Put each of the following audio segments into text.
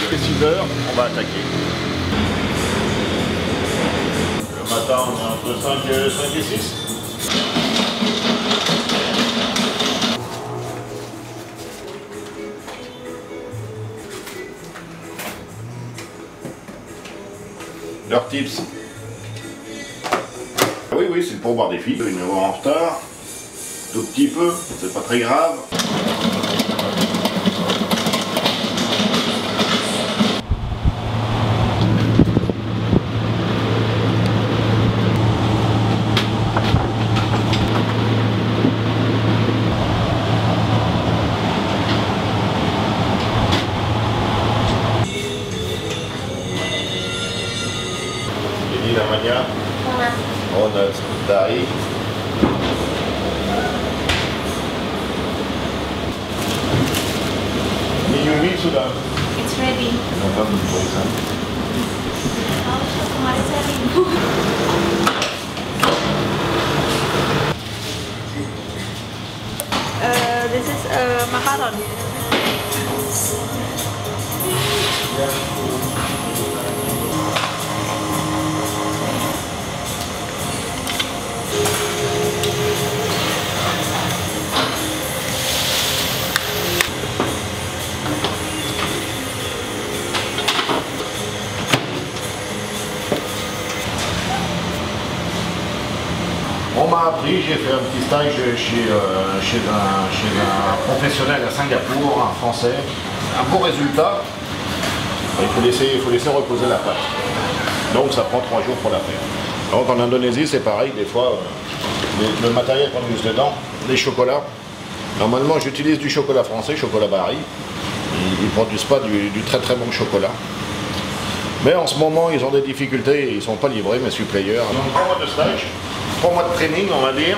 presque 6 heures, on va attaquer. Le matin, on est entre 5 et 6. Leurs tips. Oui, c'est pour boire des filles. Une heure en retard, tout petit peu, c'est pas très grave. Namanya, Ronald Dari. Miyumi sudah. It's ready. Kenapa belum tulisan? Oh, kemarin saya libur. This is macaron. On m'a appris, j'ai fait un petit stage chez un professionnel à Singapour, un français. Un bon résultat, il faut laisser reposer la pâte. Donc ça prend 3 jours pour la faire. Donc en Indonésie c'est pareil, des fois le matériel qu'on use dedans, les chocolats. Normalement j'utilise du chocolat français, chocolat Bari. Ils ne produisent pas du très très bon chocolat. Mais en ce moment ils ont des difficultés, ils ne sont pas livrés mes suppliers. Donc 3 mois de stage. 3 mois de training, on va dire.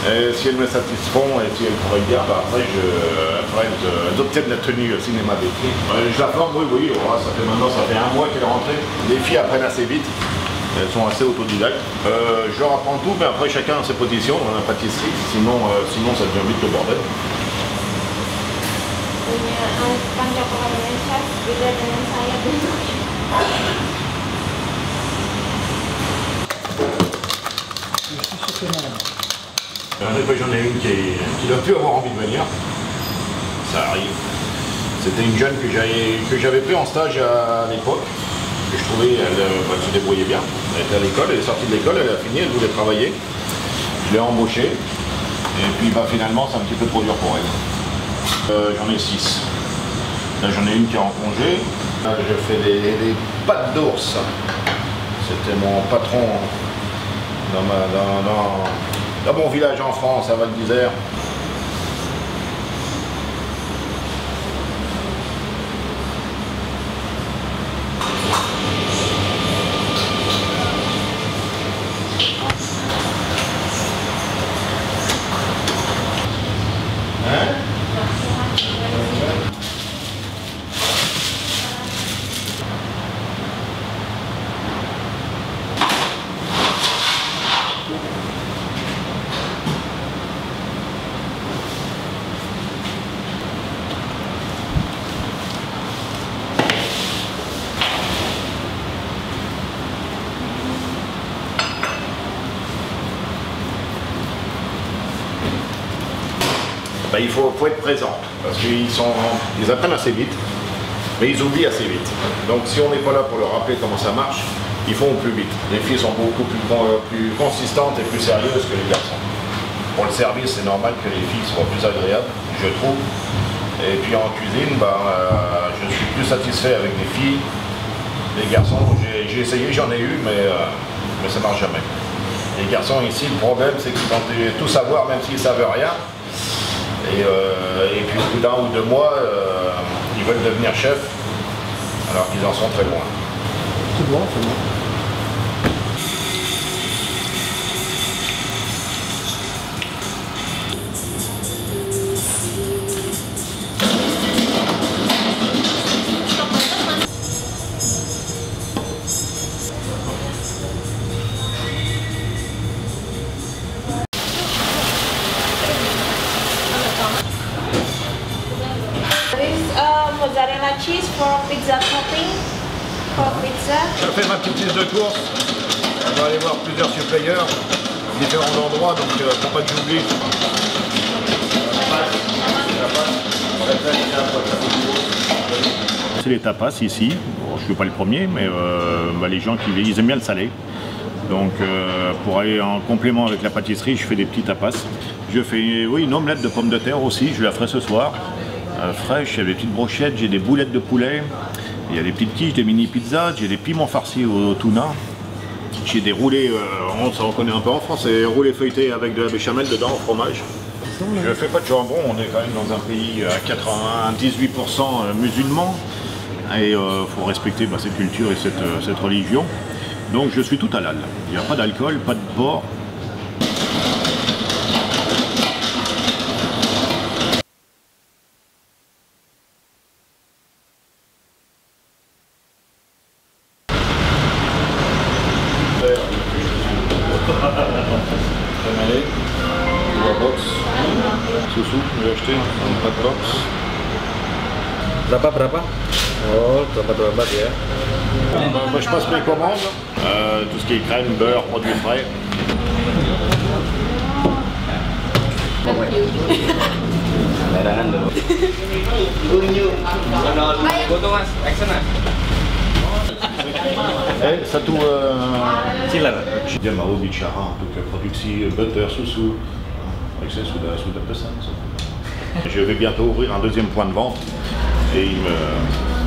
Et si elles me satisfont et si elles pourraient bien, bah après, elles obtiennent la tenue cinéma des filles. Je la forme, oui, ça fait 1 mois qu'elle est rentrée. Les filles apprennent assez vite, elles sont assez autodidactes. Je leur apprends tout, mais après chacun a ses positions dans la pâtisserie, sinon ça devient vite le bordel. Punya panjang pengalaman chef, beda dengan saya dulu. J'en ai une qui doit plus avoir envie de venir. Ça arrive. C'était une jeune que j'avais pris en stage à l'époque. Et je trouvais qu'elle se débrouillait bien. Elle était à l'école, elle est sortie de l'école, elle a fini, elle voulait travailler. Je l'ai embauchée. Et puis finalement c'est un petit peu trop dur pour elle. J'en ai 6. Là j'en ai une qui est en congé. Là, je fais des pâtes d'ours. C'était mon patron dans mon village en France, à Val d'Isère. Il faut être présent, parce qu'ils apprennent assez vite, mais ils oublient assez vite. Donc si on n'est pas là pour leur rappeler comment ça marche, ils font au plus vite. Les filles sont beaucoup plus consistantes et plus sérieuses que les garçons. Pour le service, c'est normal que les filles soient plus agréables, je trouve. Et puis en cuisine, je suis plus satisfait avec les filles. Les garçons, j'ai essayé, j'en ai eu, mais ça marche jamais. Les garçons ici, le problème, c'est qu'ils vont tout savoir, même s'ils ne savent rien. Et puis au bout d'1 ou 2 mois, ils veulent devenir chefs, alors qu'ils en sont très loin. C'est bon, c'est bon. Mozzarella cheese for pizza topping for pizza. Je fais ma petite liste de courses. On va aller voir plusieurs suppliers, différents endroits, donc pour pas que j'oublie. C'est les tapas ici. Bon, je ne suis pas le premier, mais les gens qui ils aiment bien le salé. Donc pour aller en complément avec la pâtisserie, je fais des petits tapas. Je fais une omelette de pommes de terre aussi, je la ferai ce soir. Fraîche, j'ai des petites brochettes, j'ai des boulettes de poulet. Il y a des petites quiches, des mini pizzas, j'ai des piments farcis au tuna. J'ai des roulés, on reconnaît un peu en France, c'est roulés feuilletés avec de la béchamel dedans, au fromage. Je ne fais pas de jambon, on est quand même dans un pays à 98% musulman. Et il faut respecter cette culture et cette religion. Donc je suis tout halal. Il n'y a pas d'alcool, pas de porc. Susu, j'ai acheté, pas de box. Berapa? Oh, berapa ya? Je passe mes commandes, tout ce qui est crème, beurre, produits frais. Satu dia mau bicara untuk produksi butter susu. Sudah pesan. Je vais bientôt ouvrir un deuxième point de vente et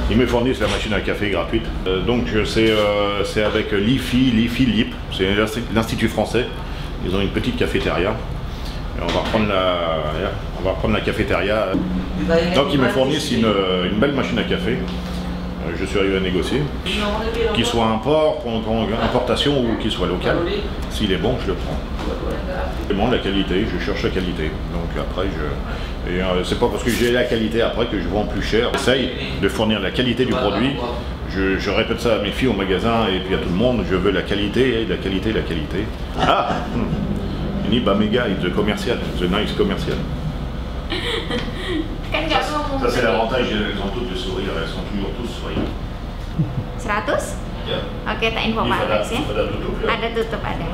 ils me fournissent la machine à café gratuite. Donc c'est avec l'IFI, c'est l'Institut français. Ils ont une petite cafétéria. Et on va prendre la cafétéria. Donc ils me fournissent une belle machine à café. Je suis arrivé à négocier. Qu'il soit import, importation ou qu'il soit local. S'il est bon, je le prends. Je demande la qualité, je cherche la qualité. Donc après, c'est pas parce que j'ai la qualité après que je vends plus cher. J'essaye de fournir la qualité du produit. Je répète ça à mes filles au magasin et puis à tout le monde. Je veux la qualité, la qualité, la qualité. Ah, ini Bamega, it's the commercial, the nice commercial. Ça c'est l'avantage, elles ont toutes le sourire, elles sont toujours tous souriantes. 100? Ya. Oke, tak info Pak Alex ya. Ada tutup ya? Ada tutup, ada.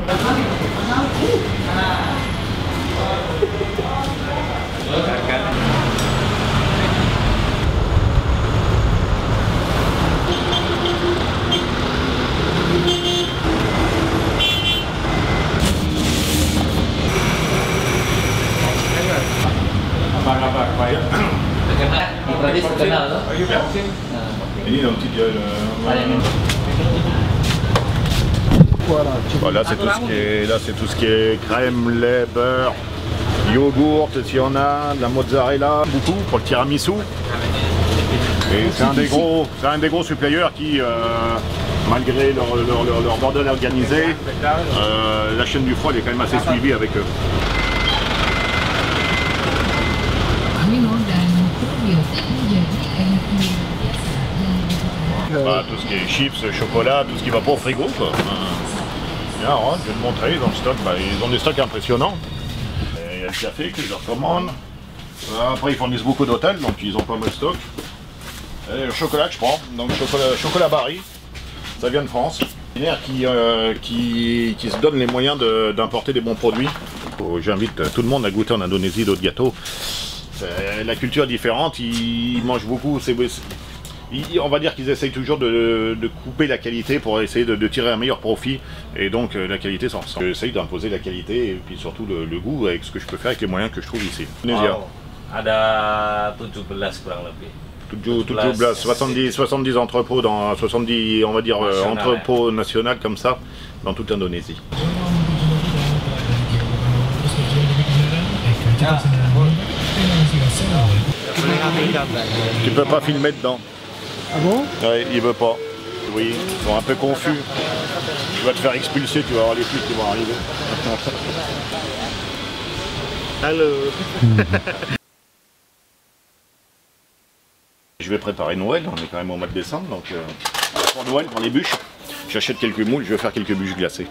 Ini nanti dia voilà, c'est tout ce qui est crème, lait, beurre, yogourt, s'il y en a, de la mozzarella, beaucoup pour le tiramisu. Et c'est un des gros suppliers qui, malgré leur bordel organisé, la chaîne du froid elle est quand même assez suivie avec eux. Voilà, tout ce qui est chips, chocolat, tout ce qui va pas au frigo quoi. Bien, hein, je vais te montrer dans le stock, ils ont des stocks impressionnants. Et il y a le café que je leur commande. Après ils fournissent beaucoup d'hôtels, donc ils ont pas mal de stock. Et le chocolat que je prends, donc chocolat Barry, ça vient de France. Qui se donne les moyens d'importer des bons produits. J'invite tout le monde à goûter en Indonésie d'autres gâteaux. La culture est différente, ils mangent beaucoup. On va dire qu'ils essayent toujours de couper la qualité pour essayer de tirer un meilleur profit. Et donc la qualité s'en ressent. J'essaye d'imposer la qualité et puis surtout le goût avec ce que je peux faire avec les moyens que je trouve ici. Wow. Ada 17 kurang lebih. 70 entrepôts dans 70, on va dire, entrepôts nationaux comme ça dans toute l'Indonésie. Tu peux pas filmer dedans. Ah bon? Ouais, il veut pas. Oui, ils sont un peu confus. Tu vas te faire expulser, tu vas avoir les flics qui vont arriver. Allô. Je vais préparer Noël, on est quand même au mois de décembre, donc pour Noël, pour les bûches, j'achète quelques moules, je vais faire quelques bûches glacées.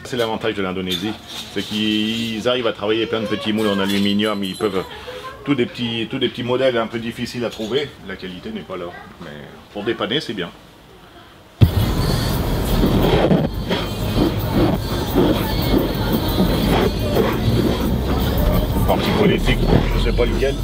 C'est l'avantage de l'Indonésie, c'est qu'ils arrivent à travailler plein de petits moules en aluminium, ils peuvent tous des petits modèles un peu difficiles à trouver. La qualité n'est pas là, mais pour dépanner c'est bien. Parti politique, je sais pas lequel.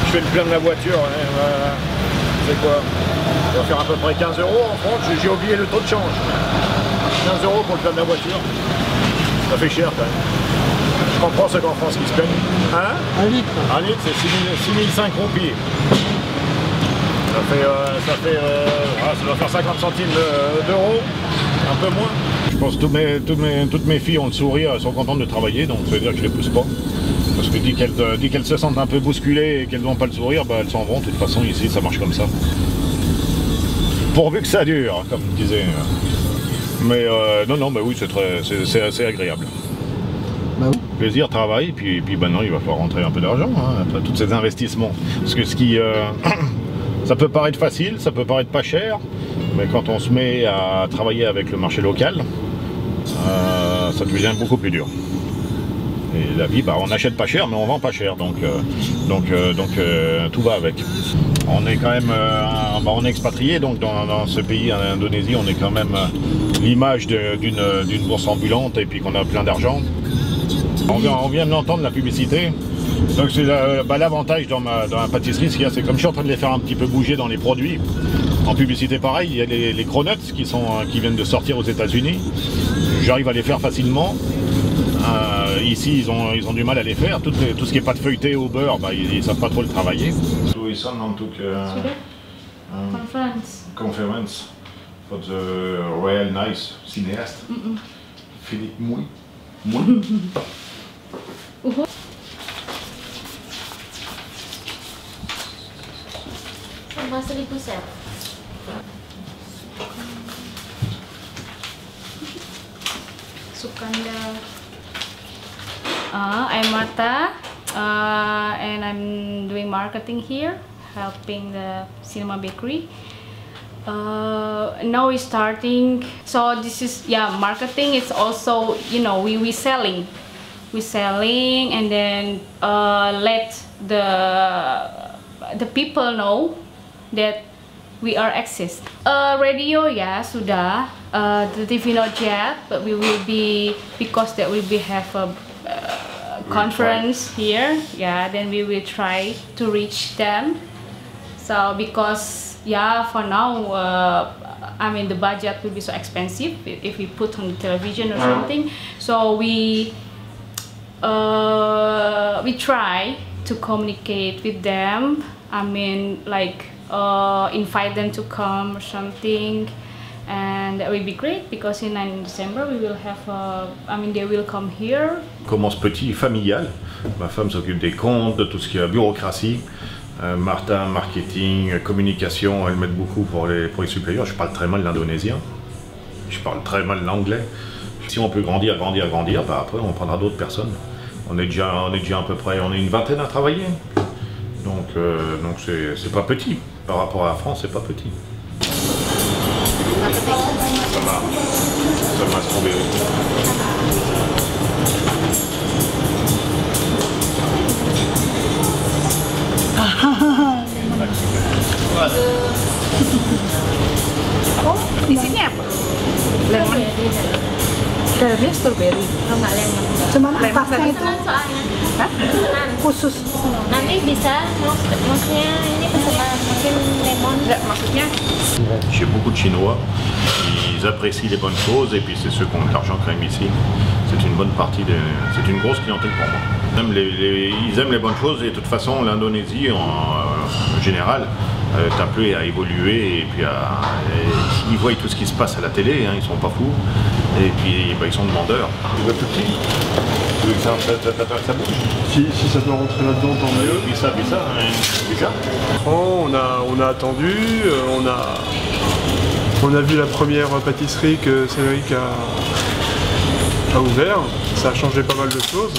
Je fais le plein de la voiture, c'est quoi? Ça va faire à peu près 15 € en France, j'ai oublié le taux de change. 15 € pour le plein de la voiture. Ça fait cher quand même. Je comprends ceux qu'en France qui se plaignent. Hein? Un litre. Un litre c'est 6005 roupies. Ça doit faire 50 centimes d'euros, un peu moins. Je pense que toutes mes filles ont le sourire, elles sont contentes de travailler, donc ça veut dire que je les pousse pas. Parce que dès qu'elles se sentent un peu bousculées et qu'elles n'ont pas le sourire, bah, elles s'en vont. De toute façon, ici, ça marche comme ça. Pourvu que ça dure, comme je disais. Mais non, bah oui, c'est assez agréable. Bah oui. Plaisir, travail, puis maintenant, il va falloir rentrer un peu d'argent, hein, après tous ces investissements. Parce que ça peut paraître facile, ça peut paraître pas cher, mais quand on se met à travailler avec le marché local, ça devient beaucoup plus dur. Et la vie, bah, on n'achète pas cher, mais on vend pas cher, donc tout va avec. On est quand même, on est expatrié, donc dans ce pays, en Indonésie, on est quand même l'image d'une bourse ambulante et puis qu'on a plein d'argent. On vient de l'entendre, la publicité. Donc c'est l'avantage dans ma pâtisserie, c'est comme je suis en train de les faire un petit peu bouger dans les produits. En publicité pareil, il y a les cronuts qui viennent de sortir aux États-Unis. J'arrive à les faire facilement. Ici, ils ont du mal à les faire. Tout ce qui est pâte feuilletée au beurre, bah, ils ne savent pas trop le travailler. Conference for the Royal Nice cinéaste. Philippe Mouy. I'm Marta, and I'm doing marketing here, helping the Cinema Bakery. Now we're starting, so this is marketing. It's also, you know, we're selling, and then let the people know that we are exist. Radio sudah, the TV not yet, but we will be, because that we will have a conference here, then we will try to reach them. So because for now, I mean, the budget will be so expensive if we put on television or something. So we try to communicate with them. I mean, like invite them to come or something, and that will be great because in December we will have they will come here. Commence petit, familial. Ma femme s'occupe des comptes, de tout ce qui est bureaucratie. Martin, marketing, communication, elle m'aide beaucoup pour les supérieurs. Je parle très mal l'indonésien. Je parle très mal l'anglais. Si on peut grandir, bah après on prendra d'autres personnes. On est déjà à peu près, on est une vingtaine à travailler. Donc c'est pas petit. Par rapport à la France, c'est pas petit. Ça m'a trouvé. Oh, di sini apa? Lemon. Dalamnya strawberry. Oh, nggak lemon. Cuman lemon apa itu? soalnya. Hah? Khusus. Nanti bisa, maksudnya ini peserta mungkin lemon. Enggak, maksudnya Chez beaucoup de Chinois, ils apprécient les bonnes choses et puis c'est ceux qui ont de l'argent quand même ici. C'est une bonne partie, c'est une grosse clientèle pour moi. Ils aiment les bonnes choses et de toute façon l'Indonésie en général est appelée à évoluer et puis ils voient tout ce qui se passe à la télé, hein, ils sont pas fous et puis ils sont demandeurs. Le plus petit, tu veux que ça bouge? Si ça peut rentrer là-dedans, tant mieux. Puis ça, hein. On a attendu, on a vu la première pâtisserie que Cédric a ouvert. Ça a changé pas mal de choses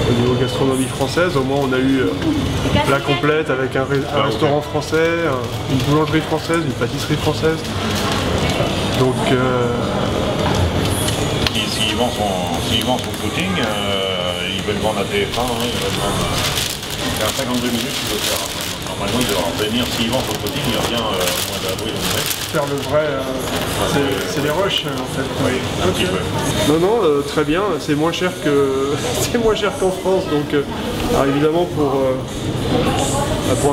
au niveau gastronomie française. Au moins on a eu la complète avec un restaurant français, une boulangerie française, une pâtisserie française. Donc S'ils vendent son footing, ils veulent vendre à TF1, hein, ils veulent vendre à 52 minutes, il veut faire. Normalement, il doit revenir, s'il vend son footing, il revient au mois d'avril. faire le vrai, c'est les rushs en fait. Oui, un petit peu. Non, très bien, c'est moins cher qu'en France, donc alors évidemment pour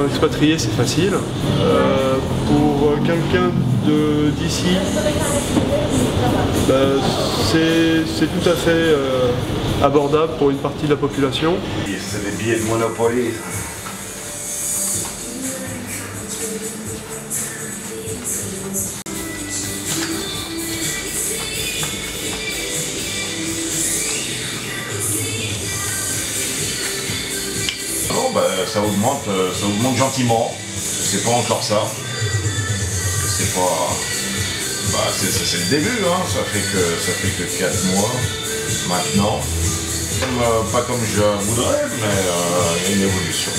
un expatrié c'est facile. Pour quelqu'un d'ici, c'est tout à fait abordable pour une partie de la population. C'est des billets de Monopoly. Non, ça augmente gentiment. C'est pas encore ça. C'est pas. C'est le début, hein. Ça fait que 4 mois maintenant. Pas comme je voudrais, mais il y a une évolution.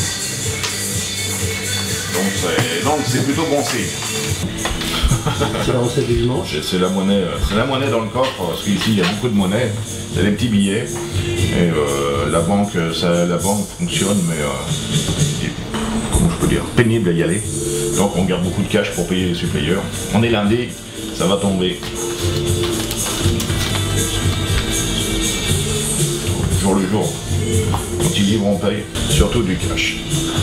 Donc c'est plutôt bon signe. C'est la recette du dimanche. C'est la monnaie dans le coffre, parce qu'ici il y a beaucoup de monnaie, il y a des petits billets, et la banque fonctionne, mais comment je peux dire, pénible à y aller. Donc on garde beaucoup de cash pour payer les suppléeurs. On est lundi, ça va tomber. Jour le jour. Quand ils livrent, on paye. Surtout du cash.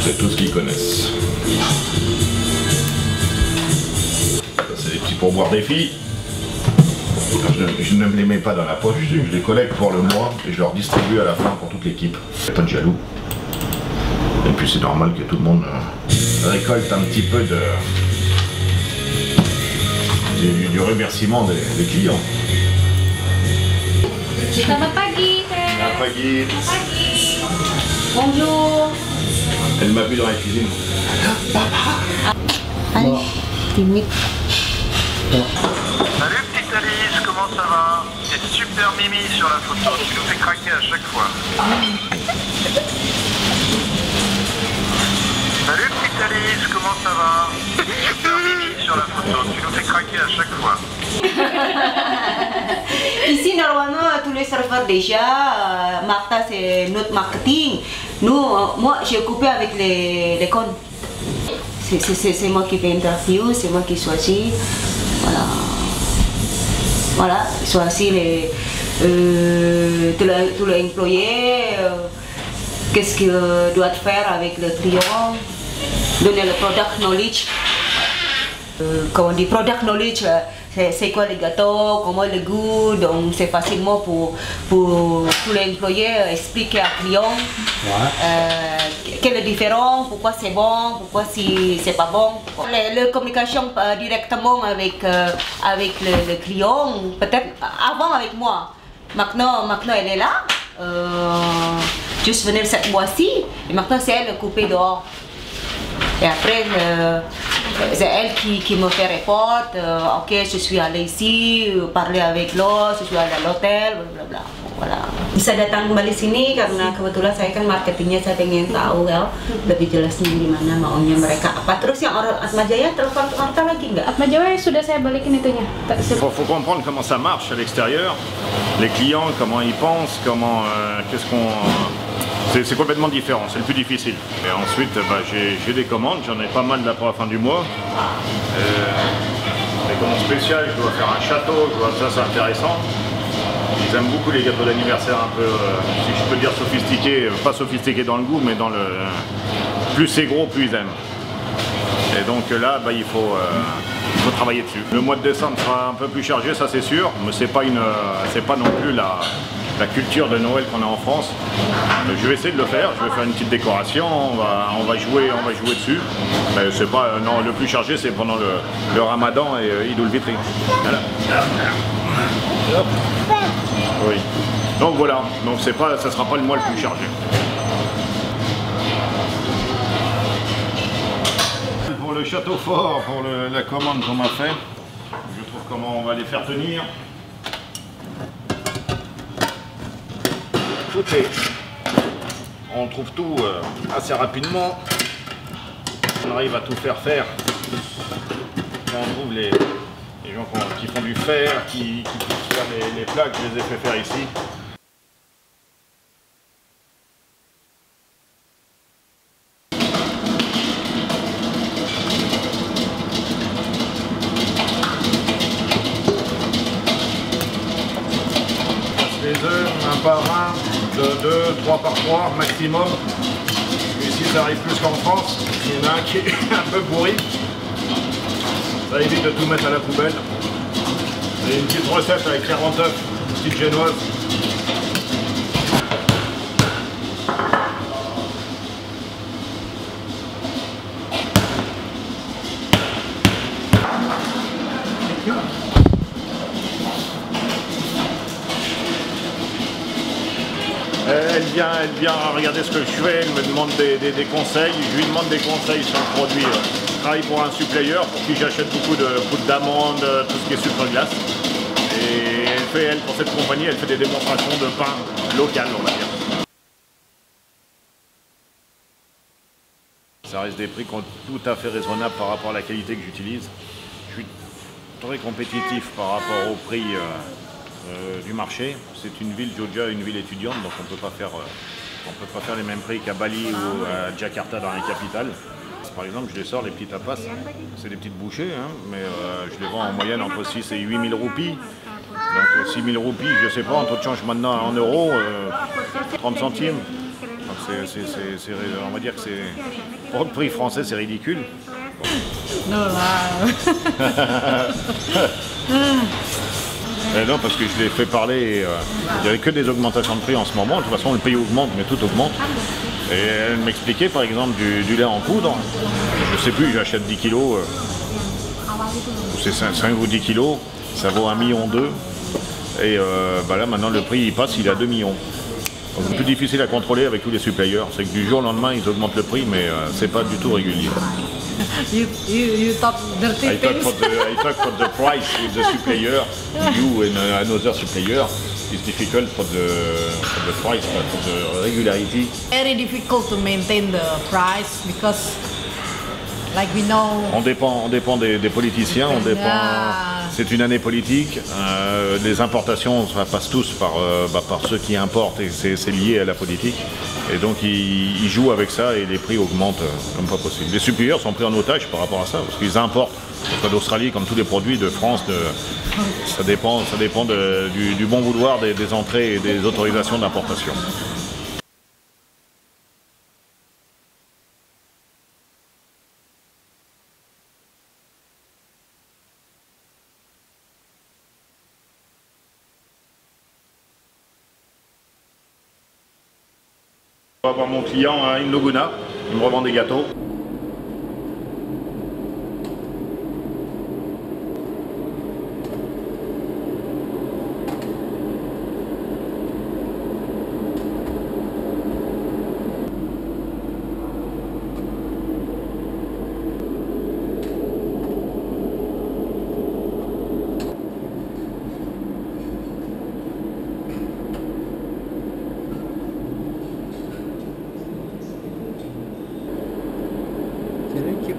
C'est tout ce qu'ils connaissent. C'est des petits pourboires des filles. Je ne me les mets pas dans la poche, je les collecte pour le mois et je leur distribue à la fin pour toute l'équipe. Il n'y a pas de jaloux. Et puis c'est normal que tout le monde récolte un petit peu du remerciement des clients. Selamat pagi, Selamat pagi. Bonjour. Elle m'a vu dans la cuisine. Timide. Salut petite Alice, comment ça va? T'es super mimi sur la photo, tu nous fais craquer à chaque fois. Salut petite Alice, comment ça va? T'es super mimi sur la photo, tu nous fais craquer à chaque fois. Ici, normalement, tous les serveurs déjà, Martha c'est notre marketing. Nous, moi, j'ai coupé avec les comptes. C'est moi qui fais l'interview, c'est moi qui choisis. Voilà, choisis tous les employés, qu'est-ce qu'ils doivent faire avec le client, donner le product knowledge. Quand on dit product knowledge, c'est quoi les gâteaux, comment le goût, donc c'est facilement pour tous les employés expliquer à client quelle est la différence, pourquoi c'est bon, pourquoi c'est pas bon. La communication directement avec le client, peut-être avant avec moi. Maintenant elle est là, juste venir cette mois-ci, et maintenant c'est elle coupée dehors. Et après, c'est elle qui me fait report, ok, je suis allée ici, parler avec l'autre, je suis allée à l'hôtel, blablabla. Voilà. Bisa datang kembali sini karena kebetulan saya kan marketingnya, saya pengen tahu lebih jelasnya di mana maunya mereka apa. Terus yang orang Atma Jaya telepon Martha lagi nggak? Atma Jaya sudah saya balikin itunya. Il faut comprendre comment ça marche à l'extérieur, les clients, comment ils pensent, comment, qu'est-ce qu'on... C'est complètement différent, c'est le plus difficile. Et ensuite, j'ai des commandes, j'en ai pas mal là pour la fin du mois. Des commandes spéciales, je dois faire un château, ça c'est intéressant. Ils aiment beaucoup les gâteaux d'anniversaire un peu, si je peux dire sophistiqués, pas sophistiqués dans le goût, mais dans le... plus c'est gros, plus ils aiment. Et donc là, bah, il faut travailler dessus. Le mois de décembre sera un peu plus chargé, ça c'est sûr, mais c'est pas non plus la culture de Noël qu'on a en France. Je vais essayer de le faire, je vais faire une petite décoration, on va jouer dessus. Mais c'est pas, non, le plus chargé c'est pendant le Ramadan et Eid al-Fitr. Voilà. Oui. Donc voilà, donc ça sera pas le mois le plus chargé. Pour le château fort, pour la commande qu'on m'a fait, je trouve comment on va les faire tenir. On trouve tout assez rapidement. On arrive à tout faire. Quand on trouve les gens qui font du fer, qui font les plaques, je les ai fait faire ici. Les œufs, un par un, de 2, 3 par 3 maximum. Ici ça arrive plus qu'en France, il y en a un qui est un peu pourri. Ça évite de tout mettre à la poubelle. C'est une petite recette avec 40 œufs, petite génoise. Elle vient regarder ce que je fais, elle me demande des conseils, je lui demande des conseils sur le produit. Je travaille pour un supplier pour qui j'achète beaucoup de poudre d'amande, tout ce qui est sucre glace. Et elle, pour cette compagnie, elle fait des démonstrations de pain local, on va dire. Ça reste des prix tout à fait raisonnables par rapport à la qualité que j'utilise. Je suis très compétitif par rapport au prix du marché. C'est une ville, Jogja, une ville étudiante, donc on ne peut pas faire les mêmes prix qu'à Bali ou à Jakarta dans les capitales. Par exemple, je les sors, les petits tapas, c'est des petites bouchées, hein, mais je les vends en moyenne entre 6 et 8 000 roupies. Donc 6 000 roupies, je ne sais pas, en taux de change maintenant en euros, 30 centimes. Donc on va dire que c'est, pour le prix français, c'est ridicule. Non, là. Non, parce que je l'ai fait parler, il n'y avait que des augmentations de prix en ce moment. De toute façon, le pays augmente, mais tout augmente. Et elle m'expliquait par exemple du lait en poudre. Je ne sais plus, j'achète 10 kilos, c'est 5 ou 10 kilos, ça vaut 1,2 million. Et là maintenant le prix il passe, il est à 2 millions. Donc c'est plus difficile à contrôler avec tous les suppliers. C'est que du jour au lendemain ils augmentent le prix, mais c'est pas du tout régulier. You talk dirty I talk for the price with the supplier, you and another supplier. It's difficult for the price, but for the regularity. Very difficult to maintain the price because, like we know. On dépend des politiciens, on dépend. C'est une année politique. Les importations, ça passe tous par ceux qui importent et c'est lié à la politique. Et donc ils jouent avec ça et les prix augmentent comme pas possible. Les suppliers sont pris en otage par rapport à ça parce qu'ils importent. D'Australie, comme tous les produits de France, ça dépend du bon vouloir des entrées et des autorisations d'importation. Je vais voir mon client à Laguna, il me revend des gâteaux.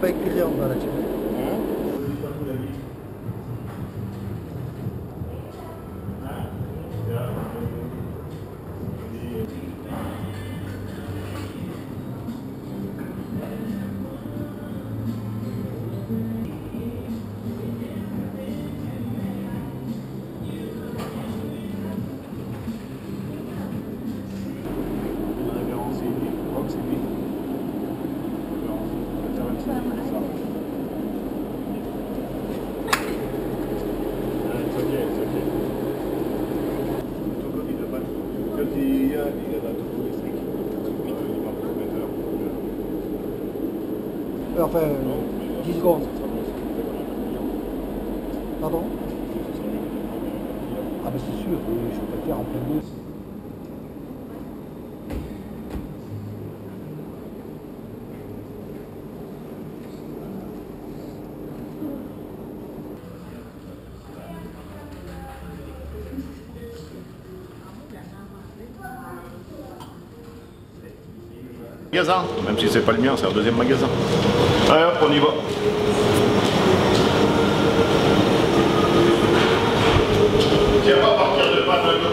baik kerja orang Arab. Enfin, 10 secondes. Pardon? Ah ben c'est sûr, je peux le faire en plein deux. Magasin, même si c'est pas le mien, c'est un deuxième magasin. Allez hop, on y va. Tiens pas à partir de pas de...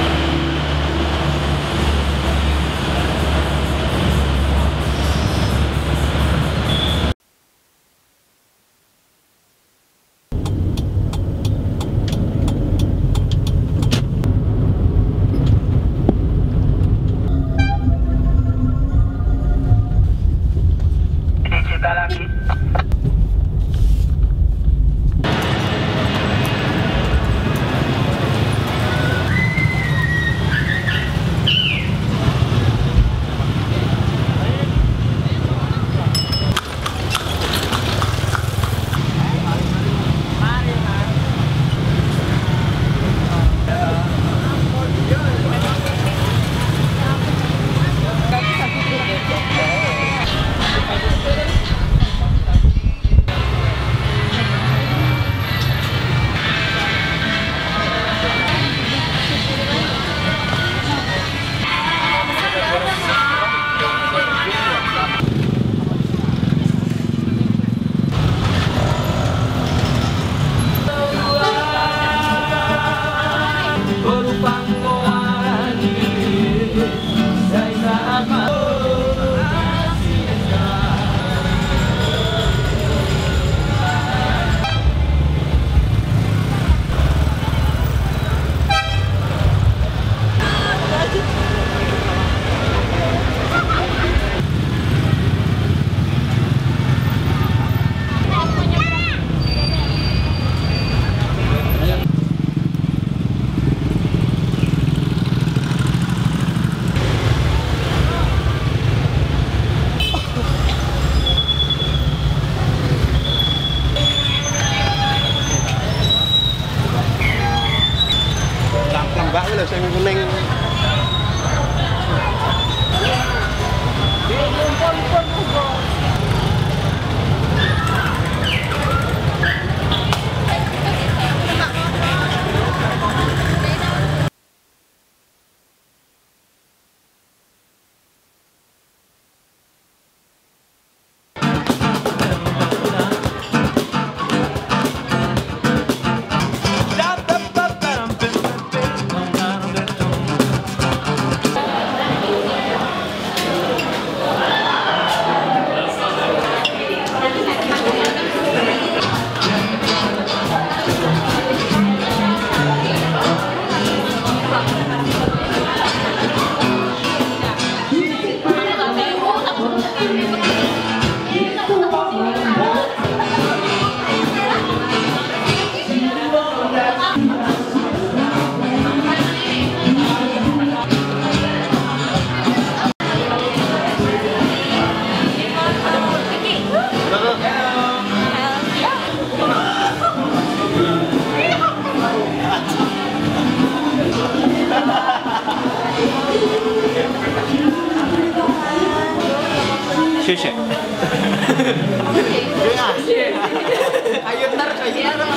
Ayo ntar kayak